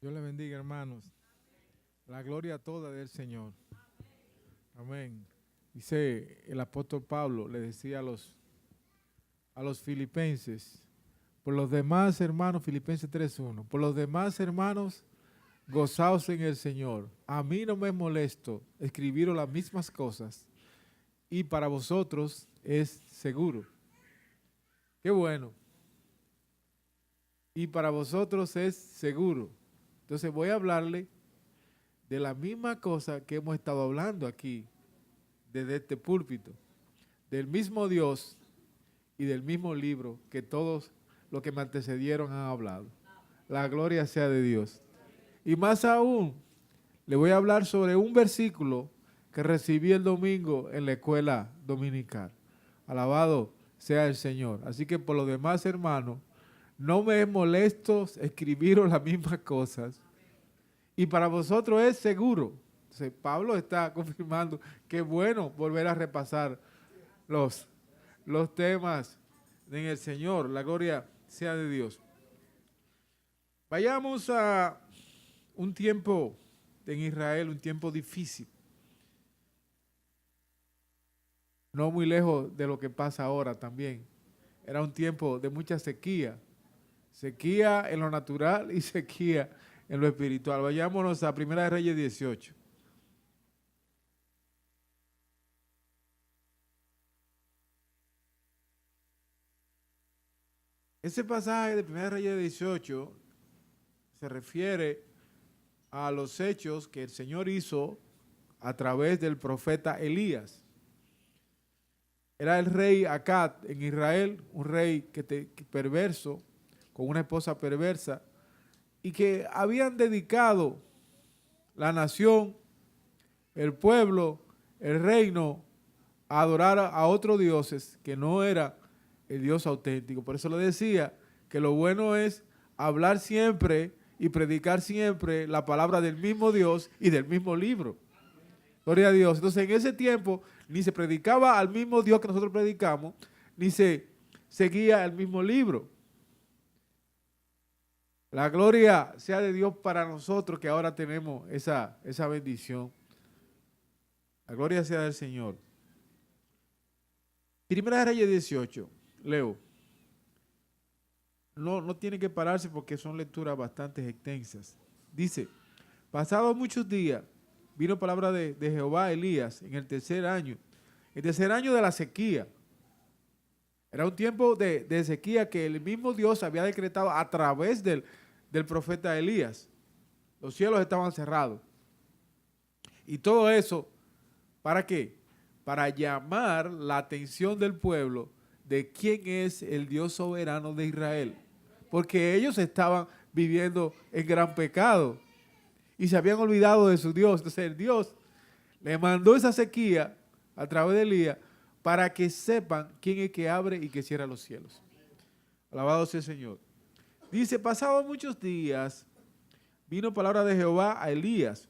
Dios le bendiga, hermanos. La gloria toda del Señor. Amén. Dice el apóstol Pablo, le decía a los filipenses, por los demás hermanos, Filipenses 3:1, por los demás hermanos, gozaos en el Señor. A mí no me molesto escribiros las mismas cosas y para vosotros es seguro. Qué bueno. Y para vosotros es seguro. Entonces voy a hablarle de la misma cosa que hemos estado hablando aquí, desde este púlpito, del mismo Dios y del mismo libro que todos los que me antecedieron han hablado. La gloria sea de Dios. Y más aún, le voy a hablar sobre un versículo que recibí el domingo en la escuela dominical. Alabado sea el Señor. Así que por lo demás, hermanos, no me es molesto escribiros las mismas cosas. Y para vosotros es seguro. Entonces, Pablo está confirmando que es bueno volver a repasar los temas en el Señor. La gloria sea de Dios. Vayamos a un tiempo en Israel, un tiempo difícil. No muy lejos de lo que pasa ahora también. Era un tiempo de mucha sequía. Sequía en lo natural y sequía en lo espiritual. Vayámonos a Primera de Reyes 18. Ese pasaje de Primera de Reyes 18 se refiere a los hechos que el Señor hizo a través del profeta Elías. Era el rey Acab en Israel, un rey perverso, con una esposa perversa, y que habían dedicado la nación, el pueblo, el reino, a adorar a otros dioses que no era el Dios auténtico. Por eso le decía que lo bueno es hablar siempre y predicar siempre la palabra del mismo Dios y del mismo libro. Gloria a Dios. Entonces en ese tiempo ni se predicaba al mismo Dios que nosotros predicamos, ni se seguía el mismo libro. La gloria sea de Dios para nosotros que ahora tenemos esa bendición. La gloria sea del Señor. Primera de Reyes 18, leo. No tiene que pararse porque son lecturas bastante extensas. Dice, pasados muchos días, vino palabra de Jehová a Elías en el tercer año de la sequía. Era un tiempo de sequía que el mismo Dios había decretado a través del profeta Elías. Los cielos estaban cerrados. Y todo eso, ¿para qué? Para llamar la atención del pueblo de quién es el Dios soberano de Israel. Porque ellos estaban viviendo en gran pecado y se habían olvidado de su Dios. Entonces el Dios le mandó esa sequía a través de Elías para que sepan quién es que abre y que cierra los cielos. Alabado sea el Señor. Dice, pasados muchos días, vino palabra de Jehová a Elías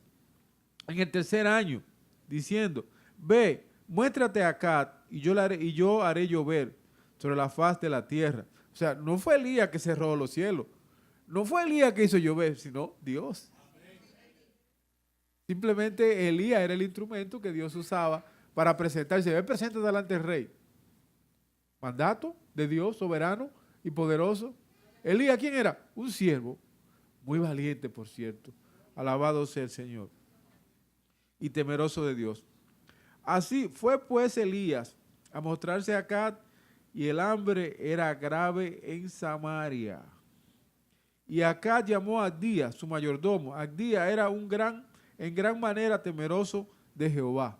en el tercer año, diciendo, ve, muéstrate acá y yo haré llover sobre la faz de la tierra. O sea, no fue Elías que cerró los cielos, no fue Elías que hizo llover, sino Dios. Simplemente Elías era el instrumento que Dios usaba para presentarse. Ve, presente delante del rey. Mandato de Dios, soberano y poderoso. Elías, ¿quién era? Un siervo, muy valiente, por cierto. Alabado sea el Señor. Y temeroso de Dios. Así fue pues Elías a mostrarse acá, y el hambre era grave en Samaria. Y acá llamó a Abdías, su mayordomo. Abdías era en gran manera temeroso de Jehová.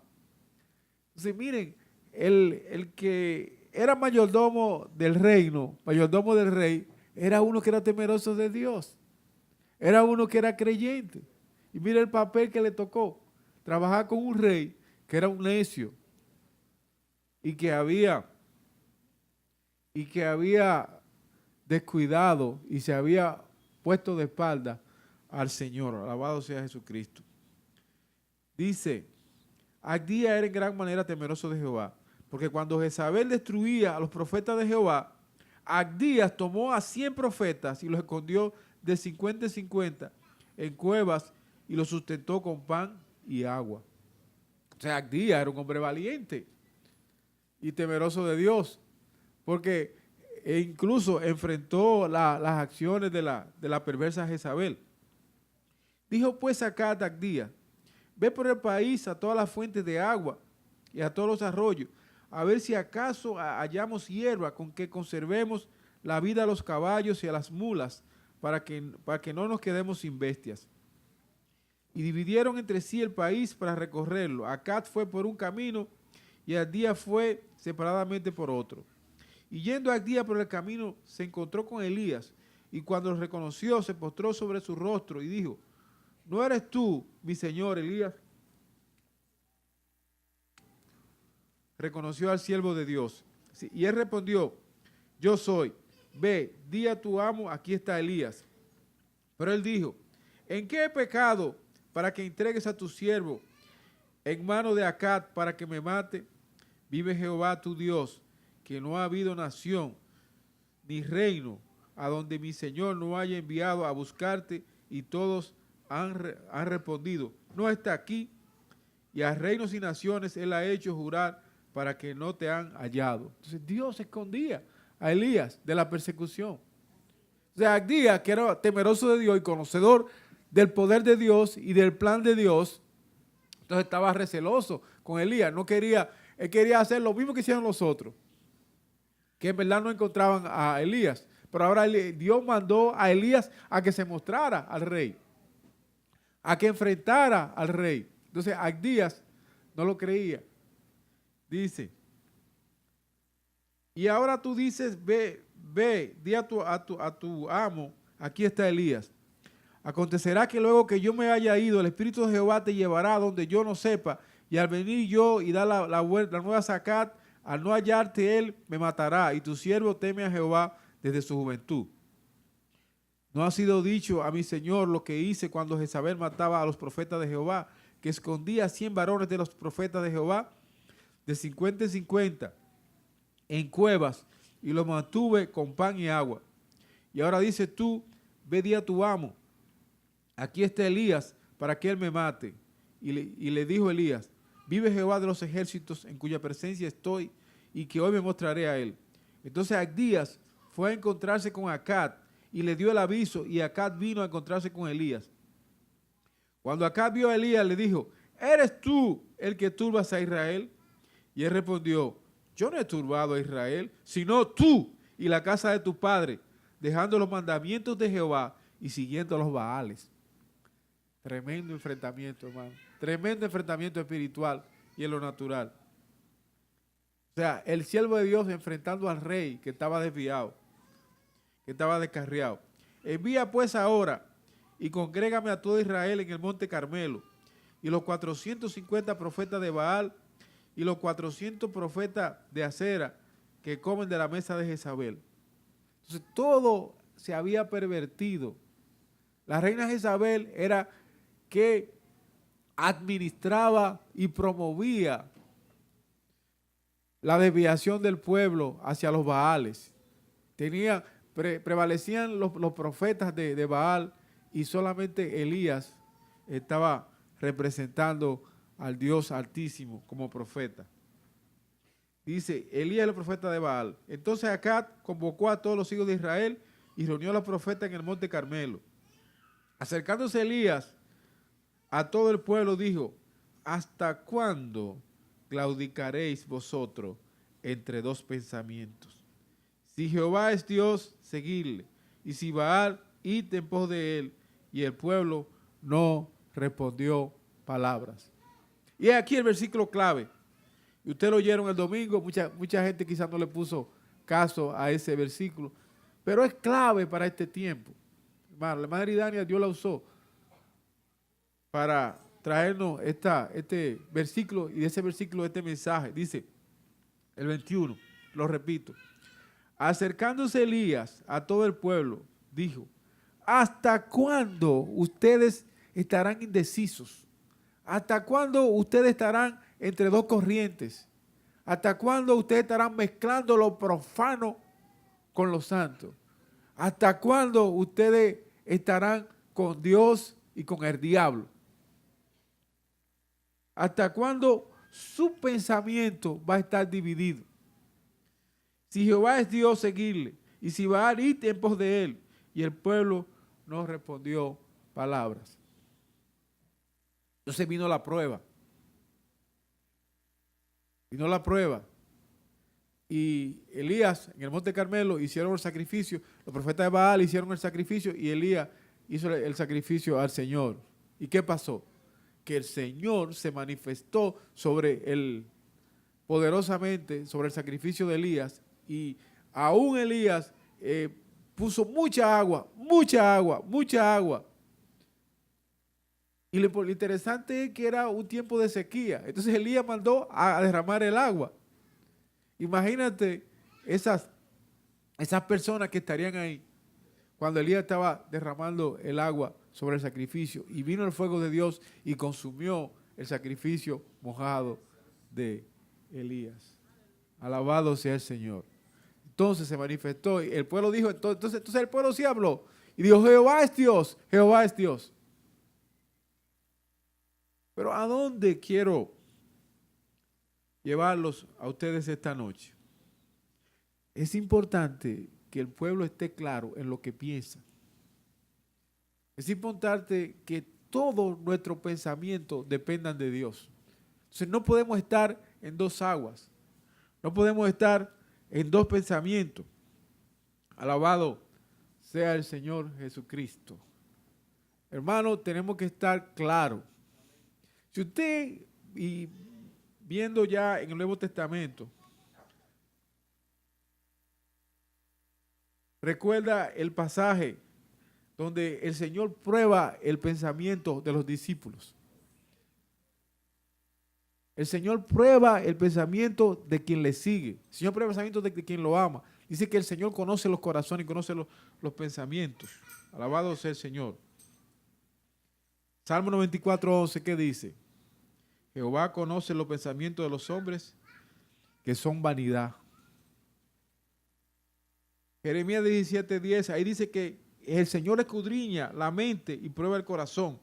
Entonces miren, el que era mayordomo del reino, mayordomo del rey, era uno que era temeroso de Dios. Era uno que era creyente. Y mira el papel que le tocó. Trabajar con un rey que era un necio y que había descuidado y se había puesto de espalda al Señor. Alabado sea Jesucristo. Dice, Abdías era en gran manera temeroso de Jehová, porque cuando Jezabel destruía a los profetas de Jehová, Abdías tomó a 100 profetas y los escondió de 50 en 50 en cuevas y los sustentó con pan y agua. O sea, Abdías era un hombre valiente y temeroso de Dios, porque incluso enfrentó las acciones de la perversa Jezabel. Dijo pues Acaz a Abdías: ve por el país a todas las fuentes de agua y a todos los arroyos, a ver si acaso hallamos hierba con que conservemos la vida a los caballos y a las mulas, para que no nos quedemos sin bestias. Y dividieron entre sí el país para recorrerlo. Acaz fue por un camino y Abdías fue separadamente por otro. Y yendo Abdías por el camino, se encontró con Elías, y cuando lo reconoció, se postró sobre su rostro y dijo: ¿no eres tú, mi señor Elías? Reconoció al siervo de Dios. Sí, y él respondió: yo soy. Ve, di a tu amo, aquí está Elías. Pero él dijo: ¿en qué he pecado para que entregues a tu siervo en mano de Acaz para que me mate? Vive Jehová tu Dios, que no ha habido nación ni reino a donde mi Señor no haya enviado a buscarte, y todos han respondido: no está aquí. Y a reinos y naciones él ha hecho jurar para que no te han hallado. Entonces Dios escondía a Elías de la persecución. O sea, Abdías, que era temeroso de Dios y conocedor del poder de Dios y del plan de Dios, entonces estaba receloso con Elías. No quería, él quería hacer lo mismo que hicieron los otros, que en verdad no encontraban a Elías. Pero ahora Dios mandó a Elías a que se mostrara al rey, a que enfrentara al rey. Entonces Abdías no lo creía. Dice: y ahora tú dices, ve, di a tu amo, aquí está Elías. Acontecerá que luego que yo me haya ido, el Espíritu de Jehová te llevará a donde yo no sepa, y al venir yo y dar la nueva Sacat, al no hallarte él, me matará, y tu siervo teme a Jehová desde su juventud. ¿No ha sido dicho a mi señor lo que hice cuando Jezabel mataba a los profetas de Jehová, que escondía 100 varones de los profetas de Jehová, de 50 en 50, en cuevas, y los mantuve con pan y agua? Y ahora dices tú: ve, di a tu amo, aquí está Elías, para que él me mate. Y le dijo Elías: vive Jehová de los ejércitos, en cuya presencia estoy, y que hoy me mostraré a él. Entonces Abdías fue a encontrarse con Acaz, y le dio el aviso, y Acaz vino a encontrarse con Elías. Cuando Acaz vio a Elías, le dijo: ¿eres tú el que turbas a Israel? Y él respondió: yo no he turbado a Israel, sino tú y la casa de tu padre, dejando los mandamientos de Jehová y siguiendo a los Baales. Tremendo enfrentamiento, hermano. Tremendo enfrentamiento espiritual y en lo natural. O sea, el siervo de Dios enfrentando al rey que estaba desviado, que estaba descarriado. Envía pues ahora y congrégame a todo Israel en el monte Carmelo, y los 450 profetas de Baal y los 400 profetas de Acera que comen de la mesa de Jezabel. Entonces todo se había pervertido. La reina Jezabel era que administraba y promovía la desviación del pueblo hacia los Baales. Prevalecían los profetas de Baal, y solamente Elías estaba representando al Dios Altísimo como profeta. Dice: Elías el profeta de Baal. Entonces Acaz convocó a todos los hijos de Israel y reunió a los profetas en el monte Carmelo. Acercándose Elías a todo el pueblo, dijo: ¿hasta cuándo claudicaréis vosotros entre dos pensamientos? Si Jehová es Dios, seguidle, y si Baal, id en pos de él. Y el pueblo no respondió palabras. Y es aquí el versículo clave. Y ustedes lo oyeron el domingo, mucha gente quizás no le puso caso a ese versículo, pero es clave para este tiempo. Hermano, la madre Idania, Dios la usó para traernos este versículo, y de ese versículo este mensaje. Dice el 21, lo repito: acercándose Elías a todo el pueblo, dijo: ¿hasta cuándo ustedes estarán indecisos? ¿Hasta cuándo ustedes estarán entre dos corrientes? ¿Hasta cuándo ustedes estarán mezclando lo profano con lo santo? ¿Hasta cuándo ustedes estarán con Dios y con el diablo. ¿Hasta cuándo su pensamiento va a estar dividido? Si Jehová es Dios, seguirle. Y si va a ir en pos de él. Y el pueblo no respondió palabras. Entonces vino la prueba. Vino la prueba. Y Elías en el Monte Carmelo hicieron el sacrificio. Los profetas de Baal hicieron el sacrificio y Elías hizo el sacrificio al Señor. ¿Y qué pasó? Que el Señor se manifestó poderosamente sobre el sacrificio de Elías, y aún Elías puso mucha agua. Y lo interesante es que era un tiempo de sequía. Entonces Elías mandó a derramar el agua. Imagínate esas personas que estarían ahí cuando Elías estaba derramando el agua sobre el sacrificio, y vino el fuego de Dios y consumió el sacrificio mojado de Elías. Alabado sea el Señor. Entonces se manifestó y el pueblo dijo, entonces el pueblo sí habló y dijo, Jehová es Dios, Jehová es Dios. Pero ¿a dónde quiero llevarlos a ustedes esta noche? Es importante que el pueblo esté claro en lo que piensa. Es importante que todo nuestro pensamiento dependan de Dios. Entonces no podemos estar en dos aguas. No podemos estar en dos pensamientos. Alabado sea el Señor Jesucristo. Hermano, tenemos que estar claros. Si usted, y viendo ya en el Nuevo Testamento, recuerda el pasaje donde el Señor prueba el pensamiento de los discípulos. El Señor prueba el pensamiento de quien le sigue. El Señor prueba el pensamiento de quien lo ama. Dice que el Señor conoce los corazones y conoce los pensamientos. Alabado sea el Señor. Salmo 94:11, ¿qué dice? Jehová conoce los pensamientos de los hombres, que son vanidad. Jeremías 17:10, ahí dice que el Señor escudriña la mente y prueba el corazón,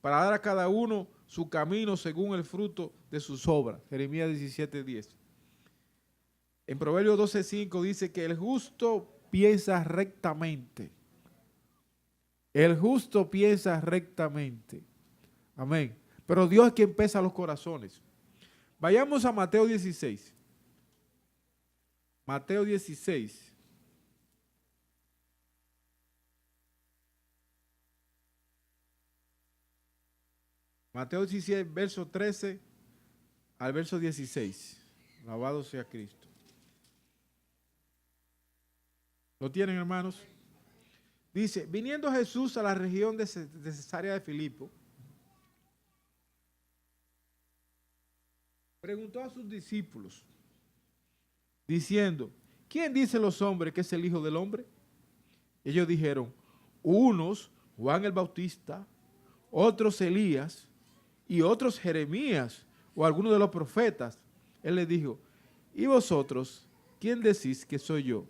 para dar a cada uno su camino según el fruto de sus obras. Jeremías 17:10. En Proverbios 12:5 dice que el justo piensa rectamente. El justo piensa rectamente. Amén. Pero Dios es quien pesa los corazones. Vayamos a Mateo 16. Mateo 16. Mateo 16, verso 13 al verso 16. Alabado sea Cristo. ¿Lo tienen, hermanos? Dice, viniendo Jesús a la región de Cesarea de Filipo, preguntó a sus discípulos, diciendo, ¿quién dicen los hombres que es el Hijo del Hombre? Ellos dijeron, unos Juan el Bautista, otros Elías, y otros Jeremías, o alguno de los profetas. Él les dijo, ¿y vosotros quién decís que soy yo?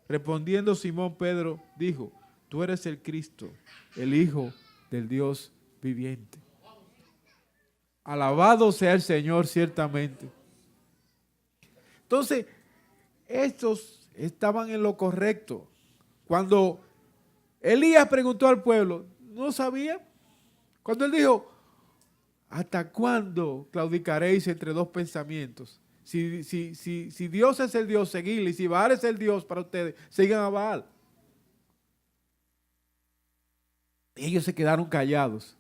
Respondiendo Simón Pedro, dijo, tú eres el Cristo, el Hijo del Dios viviente. Alabado sea el Señor, ciertamente. Entonces, estos estaban en lo correcto. Cuando Elías preguntó al pueblo, no sabía. Cuando él dijo, ¿hasta cuándo claudicaréis entre dos pensamientos? Si Dios es el Dios, seguidle. Y si Baal es el Dios para ustedes, sigan a Baal. Ellos se quedaron callados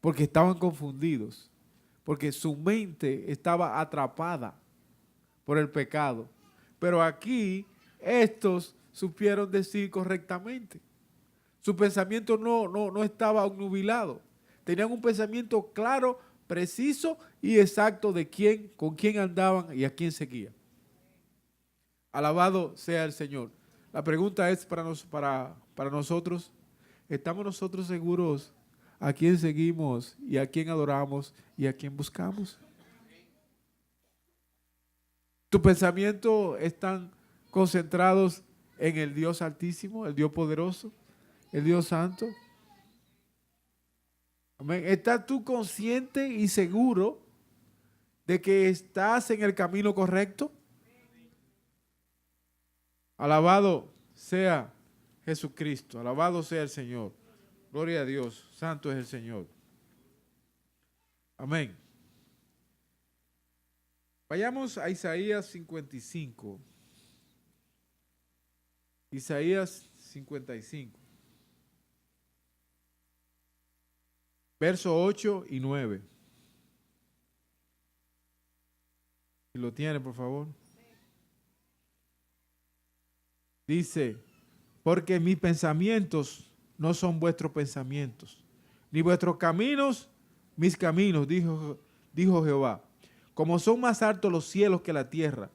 porque estaban confundidos, porque su mente estaba atrapada por el pecado. Pero aquí estos supieron decir correctamente. Su pensamiento no estaba obnubilado. Tenían un pensamiento claro, preciso y exacto de con quién andaban y a quién seguían. Alabado sea el Señor. La pregunta es para nosotros, ¿estamos nosotros seguros a quién seguimos y a quién adoramos y a quién buscamos? ¿Tu pensamiento están concentrados en el Dios Altísimo, el Dios Poderoso, el Dios Santo? Amén. ¿Estás tú consciente y seguro de que estás en el camino correcto? Alabado sea Jesucristo, alabado sea el Señor. Gloria a Dios, santo es el Señor. Amén. Vayamos a Isaías 55. Isaías 55. Versos 8 y 9. Si lo tiene, por favor. Dice, porque mis pensamientos no son vuestros pensamientos, ni vuestros caminos mis caminos, dijo Jehová. Como son más altos los cielos que la tierra,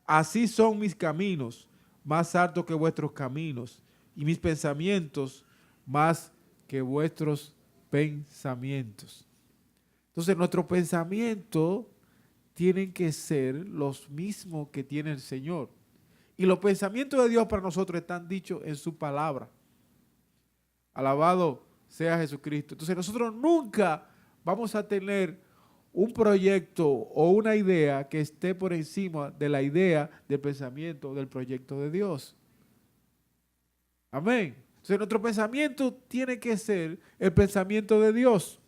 así son mis caminos más altos que vuestros caminos, y mis pensamientos más que vuestros pensamientos. Entonces, nuestros pensamientos tienen que ser los mismos que tiene el Señor. Y los pensamientos de Dios para nosotros están dichos en su palabra. Alabado sea Jesucristo. Entonces, nosotros nunca vamos a tener un proyecto o una idea que esté por encima de la idea del pensamiento del proyecto de Dios. Amén. Entonces, nuestro pensamiento tiene que ser el pensamiento de Dios.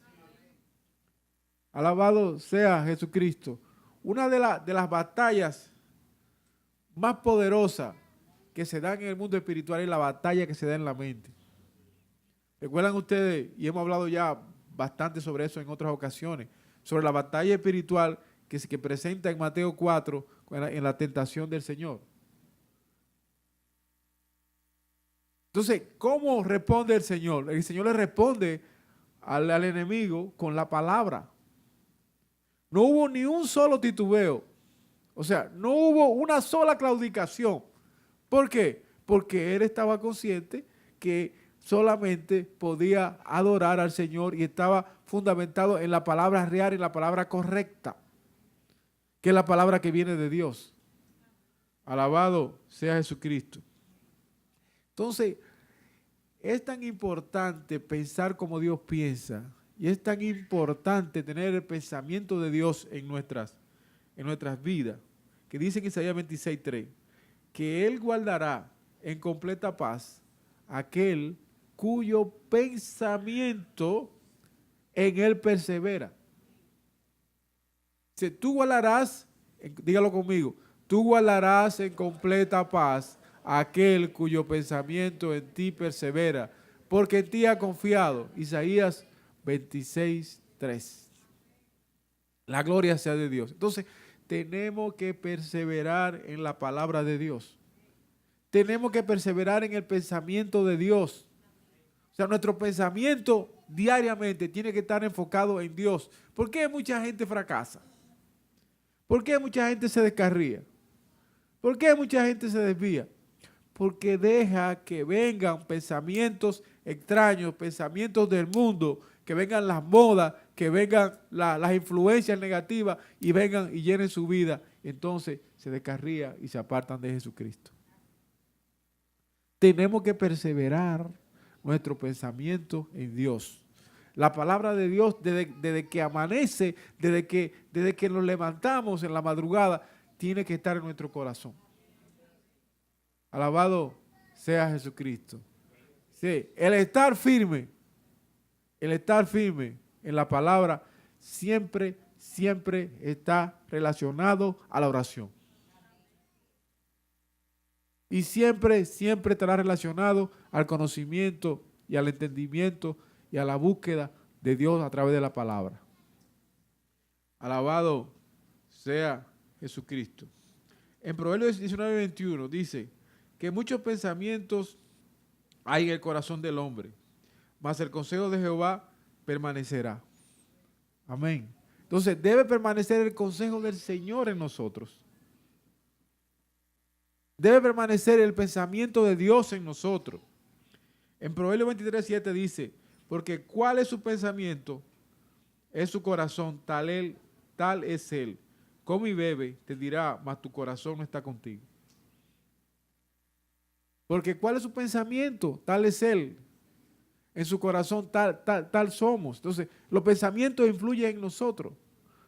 Alabado sea Jesucristo. Una de las batallas más poderosas que se dan en el mundo espiritual es la batalla que se da en la mente. ¿Recuerdan ustedes? Y hemos hablado ya bastante sobre eso en otras ocasiones, sobre la batalla espiritual que se presenta en Mateo 4 en la tentación del Señor. Entonces, ¿cómo responde el Señor? El Señor le responde al enemigo con la palabra. No hubo ni un solo titubeo. O sea, no hubo una sola claudicación. ¿Por qué? Porque él estaba consciente que solamente podía adorar al Señor y estaba fundamentado en la palabra real, en la palabra correcta, que es la palabra que viene de Dios. Alabado sea Jesucristo. Entonces, es tan importante pensar como Dios piensa y es tan importante tener el pensamiento de Dios en nuestras vidas, que dice en Isaías 26:3, que Él guardará en completa paz aquel cuyo pensamiento en Él persevera. Si tú guardarás, dígalo conmigo, tú guardarás en completa paz aquel cuyo pensamiento en ti persevera, porque en ti ha confiado. Isaías 26:3. La gloria sea de Dios. Entonces, tenemos que perseverar en la palabra de Dios. Tenemos que perseverar en el pensamiento de Dios. O sea, nuestro pensamiento diariamente tiene que estar enfocado en Dios. ¿Por qué mucha gente fracasa? ¿Por qué mucha gente se descarría? ¿Por qué mucha gente se desvía? Porque deja que vengan pensamientos extraños, pensamientos del mundo, que vengan las modas, que vengan las influencias negativas y vengan y llenen su vida. Entonces se descarría y se apartan de Jesucristo. Tenemos que perseverar nuestro pensamiento en Dios. La palabra de Dios desde que amanece, desde que nos levantamos en la madrugada, tiene que estar en nuestro corazón. Alabado sea Jesucristo. Sí, el estar firme en la palabra siempre está relacionado a la oración. Y siempre estará relacionado al conocimiento y al entendimiento y a la búsqueda de Dios a través de la palabra. Alabado sea Jesucristo. En Proverbios 19:21 dice que muchos pensamientos hay en el corazón del hombre, mas el consejo de Jehová permanecerá. Amén. Entonces debe permanecer el consejo del Señor en nosotros. Debe permanecer el pensamiento de Dios en nosotros. En Proverbios 23:7 dice, porque cuál es su pensamiento, es su corazón, tal es él. Come y bebe, te dirá, mas tu corazón no está contigo. Porque cuál es su pensamiento, tal es él. en su corazón, tal somos. Entonces, los pensamientos influyen en nosotros.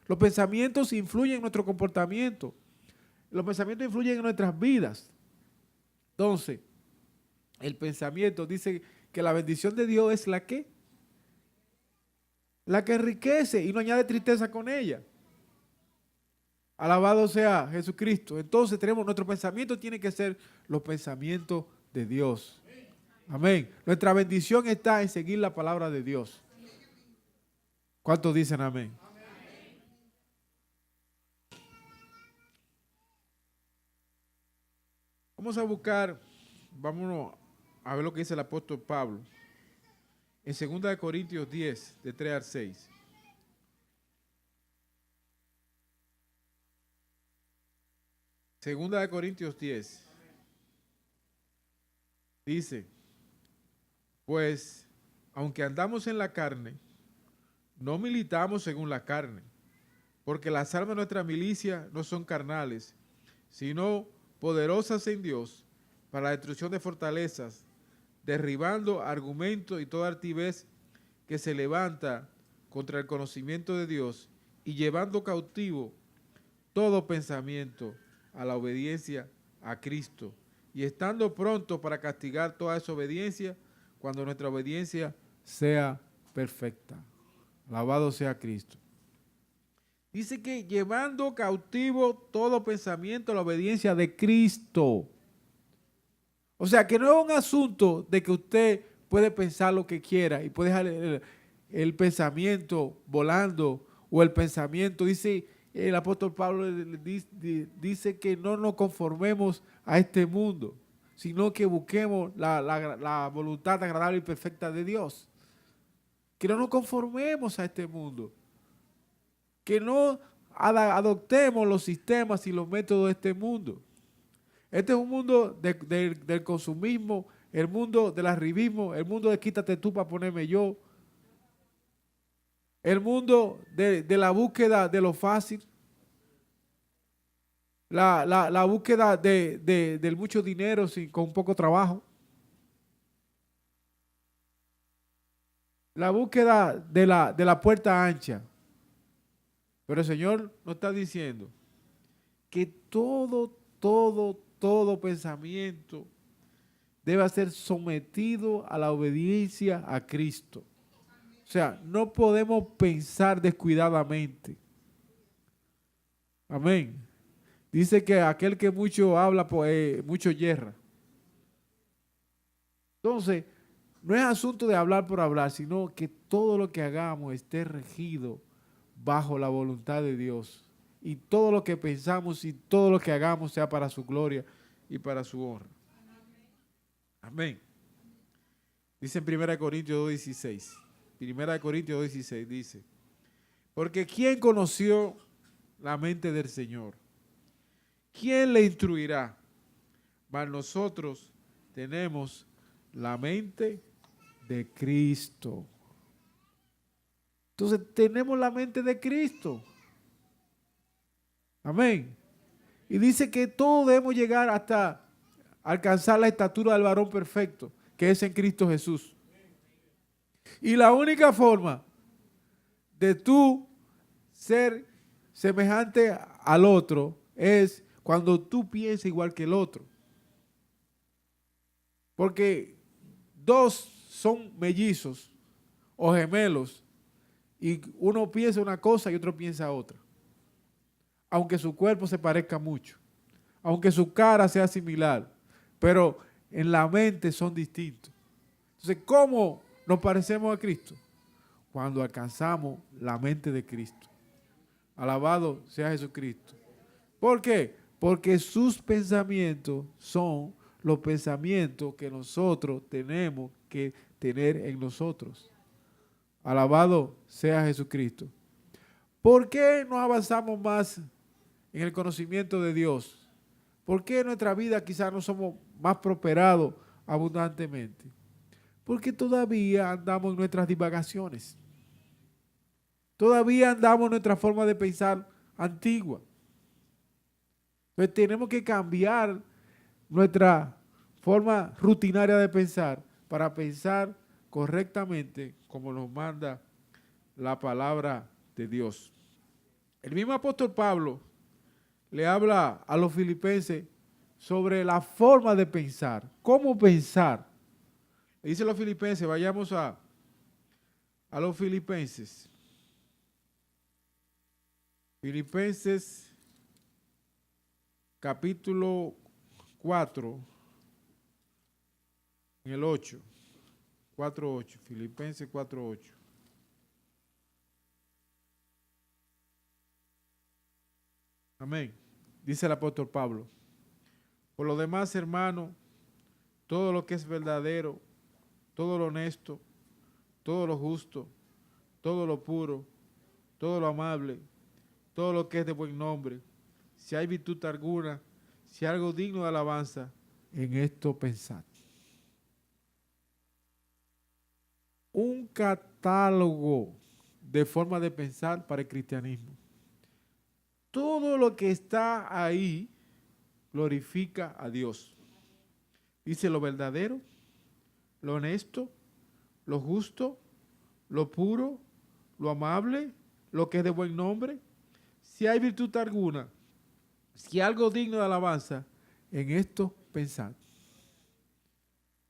Los pensamientos influyen en nuestro comportamiento. Los pensamientos influyen en nuestras vidas. Entonces, el pensamiento dice que la bendición de Dios es la que enriquece y no añade tristeza con ella. Alabado sea Jesucristo. Entonces nuestro pensamiento tiene que ser los pensamientos de Dios. Amén. Nuestra bendición está en seguir la palabra de Dios. ¿Cuántos dicen amén? Vamos a buscar, vámonos a ver lo que dice el apóstol Pablo. En 2 Corintios 10, de 3 al 6. Segunda de Corintios 10. Dice, pues, aunque andamos en la carne, no militamos según la carne, porque las armas de nuestra milicia no son carnales, sino poderosas en Dios para la destrucción de fortalezas, derribando argumentos y toda altivez que se levanta contra el conocimiento de Dios y llevando cautivo todo pensamiento a la obediencia a Cristo y estando pronto para castigar toda desobediencia cuando nuestra obediencia sea perfecta. Alabado sea Cristo. Dice que llevando cautivo todo pensamiento a la obediencia de Cristo. O sea, que no es un asunto de que usted puede pensar lo que quiera y puede dejar el pensamiento volando o el pensamiento, dice el apóstol Pablo, dice que no nos conformemos a este mundo, sino que busquemos la voluntad agradable y perfecta de Dios. Que no nos conformemos a este mundo. Que no adoptemos los sistemas y los métodos de este mundo. Este es un mundo del consumismo, el mundo del arribismo, el mundo de quítate tú para ponerme yo, el mundo de la búsqueda de lo fácil, la búsqueda del mucho dinero con poco trabajo, la búsqueda de la puerta ancha. Pero el Señor nos está diciendo que todo pensamiento debe ser sometido a la obediencia a Cristo. O sea, no podemos pensar descuidadamente. Amén. Dice que aquel que mucho habla, pues, mucho yerra. Entonces, no es asunto de hablar por hablar, sino que todo lo que hagamos esté regido bajo la voluntad de Dios. Y todo lo que pensamos y todo lo que hagamos sea para su gloria y para su honra. Amén. Dice en 1 Corintios 2:16. 1 Corintios 2:16 dice, porque ¿quién conoció la mente del Señor? ¿Quién le instruirá? Mas nosotros tenemos la mente de Cristo. Entonces tenemos la mente de Cristo. Amén. Y dice que todos debemos llegar hasta alcanzar la estatura del varón perfecto, que es en Cristo Jesús. Y la única forma de tú ser semejante al otro es cuando tú piensas igual que el otro. Porque dos son mellizos o gemelos y uno piensa una cosa y otro piensa otra. Aunque su cuerpo se parezca mucho, aunque su cara sea similar, pero en la mente son distintos. Entonces, ¿cómo nos parecemos a Cristo? Cuando alcanzamos la mente de Cristo. Alabado sea Jesucristo. ¿Por qué? Porque sus pensamientos son los pensamientos que nosotros tenemos que tener en nosotros. Alabado sea Jesucristo. ¿Por qué no avanzamos más en el conocimiento de Dios? ¿Por qué en nuestra vida quizás no somos más prosperados abundantemente? Porque todavía andamos en nuestras divagaciones. Todavía andamos en nuestra forma de pensar antigua. Entonces tenemos que cambiar nuestra forma rutinaria de pensar para pensar correctamente como nos manda la palabra de Dios. El mismo apóstol Pablo le habla a los filipenses sobre la forma de pensar, cómo pensar. Le dice a los filipenses, vayamos a los filipenses. Filipenses capítulo 4, en el 8, 4:8, Filipenses 4:8. Amén. Dice el apóstol Pablo, por lo demás, hermano, todo lo que es verdadero, todo lo honesto, todo lo justo, todo lo puro, todo lo amable, todo lo que es de buen nombre, si hay virtud alguna, si hay algo digno de alabanza, en esto pensad. Un catálogo de forma de pensar para el cristianismo. Todo lo que está ahí glorifica a Dios. Dice lo verdadero, lo honesto, lo justo, lo puro, lo amable, lo que es de buen nombre. Si hay virtud alguna, si hay algo digno de alabanza, en esto pensad.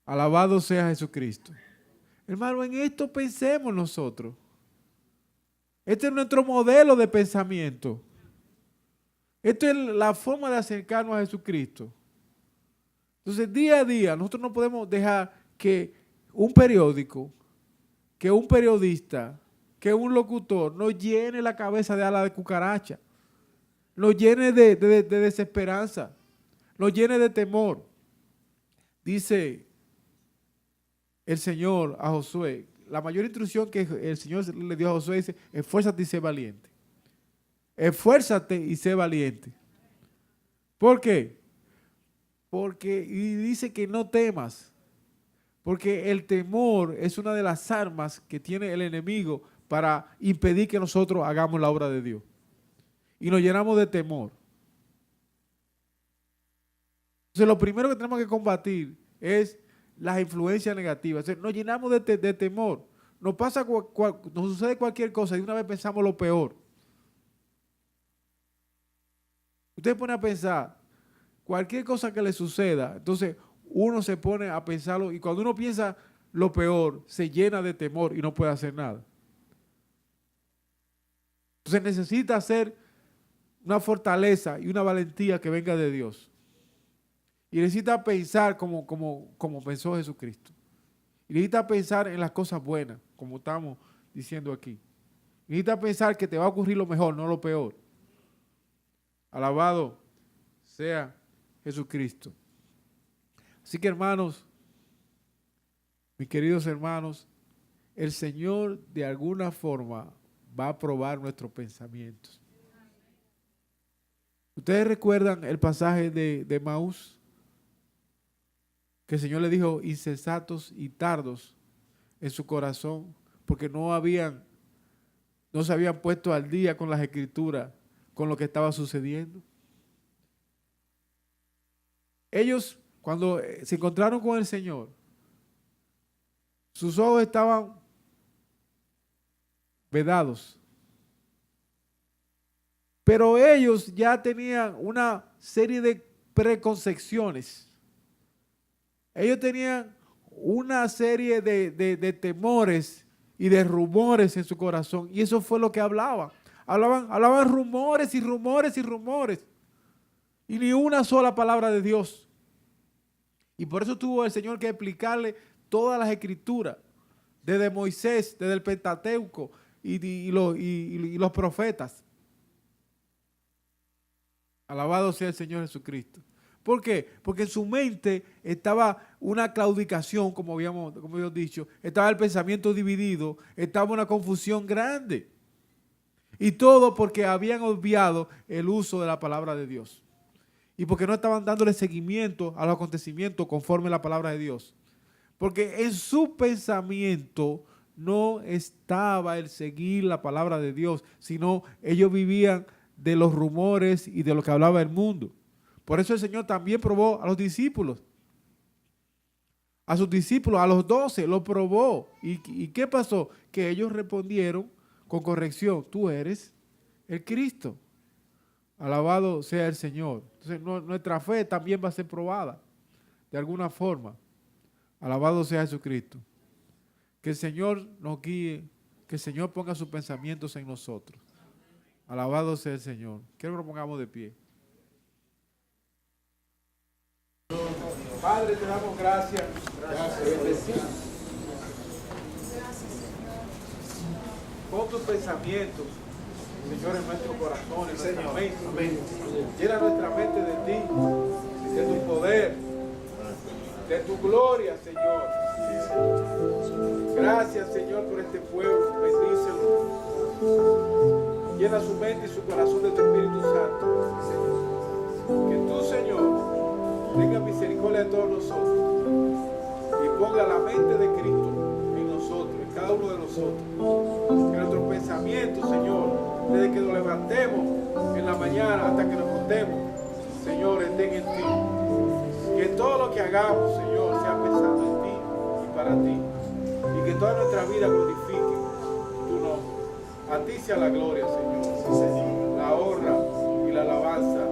Alabado sea Jesucristo. Hermano, en esto pensemos nosotros. Este es nuestro modelo de pensamiento. Esta es la forma de acercarnos a Jesucristo. Entonces, día a día, nosotros no podemos dejar que un periódico, que un periodista, que un locutor nos llene la cabeza de ala de cucaracha, nos llene de desesperanza, nos llene de temor. Dice el Señor a Josué, la mayor instrucción que el Señor le dio a Josué dice, esfuérzate y sé valiente. Esfuérzate y sé valiente. ¿Por qué? Porque, y dice que no temas, porque el temor es una de las armas que tiene el enemigo para impedir que nosotros hagamos la obra de Dios. Y nos llenamos de temor. Entonces, lo primero que tenemos que combatir es las influencias negativas. Entonces, nos llenamos de temor. Nos sucede cualquier cosa y de una vez pensamos lo peor. Usted pone a pensar cualquier cosa que le suceda, entonces uno se pone a pensarlo y cuando uno piensa lo peor, se llena de temor y no puede hacer nada. Entonces necesita hacer una fortaleza y una valentía que venga de Dios. Y necesita pensar como pensó Jesucristo. Y necesita pensar en las cosas buenas, como estamos diciendo aquí. Y necesita pensar que te va a ocurrir lo mejor, no lo peor. Alabado sea Jesucristo. Así que, hermanos, mis queridos hermanos, el Señor de alguna forma va a probar nuestros pensamientos. ¿Ustedes recuerdan el pasaje de Maús? Que el Señor le dijo insensatos y tardos en su corazón porque no se habían puesto al día con las escrituras, con lo que estaba sucediendo. Ellos, cuando se encontraron con el Señor, sus ojos estaban vedados. Pero ellos ya tenían una serie de preconcepciones. Ellos tenían una serie de temores y de rumores en su corazón. Y eso fue lo que hablaban. Hablaban rumores y rumores y rumores. Y ni una sola palabra de Dios. Y por eso tuvo el Señor que explicarle todas las escrituras. Desde Moisés, desde el Pentateuco y los profetas. Alabado sea el Señor Jesucristo. ¿Por qué? Porque en su mente estaba una claudicación, como habíamos dicho, estaba el pensamiento dividido, estaba una confusión grande. Y todo porque habían obviado el uso de la palabra de Dios. Y porque no estaban dándole seguimiento a los acontecimientos conforme a la palabra de Dios. Porque en su pensamiento no estaba el seguir la palabra de Dios, sino ellos vivían de los rumores y de lo que hablaba el mundo. Por eso el Señor también probó a los discípulos. a sus discípulos, a los 12, lo probó. ¿Y qué pasó? Que ellos respondieron con corrección, tú eres el Cristo. Alabado sea el Señor. Entonces nuestra fe también va a ser probada de alguna forma. Alabado sea Jesucristo. Que el Señor nos guíe, que el Señor ponga sus pensamientos en nosotros. Alabado sea el Señor. Quiero que nos pongamos de pie. Padre, te damos gracias. Gracias. Pon tus pensamientos, Señor, en nuestro corazón, en nuestra mente. Amén. Llena nuestra mente de ti, de tu poder, de tu gloria, Señor. Gracias, Señor, por este pueblo. Bendícelo. Llena su mente y su corazón de tu Espíritu Santo. Que tú, Señor, tenga misericordia de todos nosotros y ponga la mente de Cristo en nosotros, en cada uno de nosotros. Que nuestros pensamientos, Señor, desde que nos levantemos en la mañana hasta que nos acostemos, Señor, estén en ti. Que todo lo que hagamos, Señor, sea pensando en ti y para ti. Y que toda nuestra vida glorifique tu nombre. A ti sea la gloria, Señor. La honra y la alabanza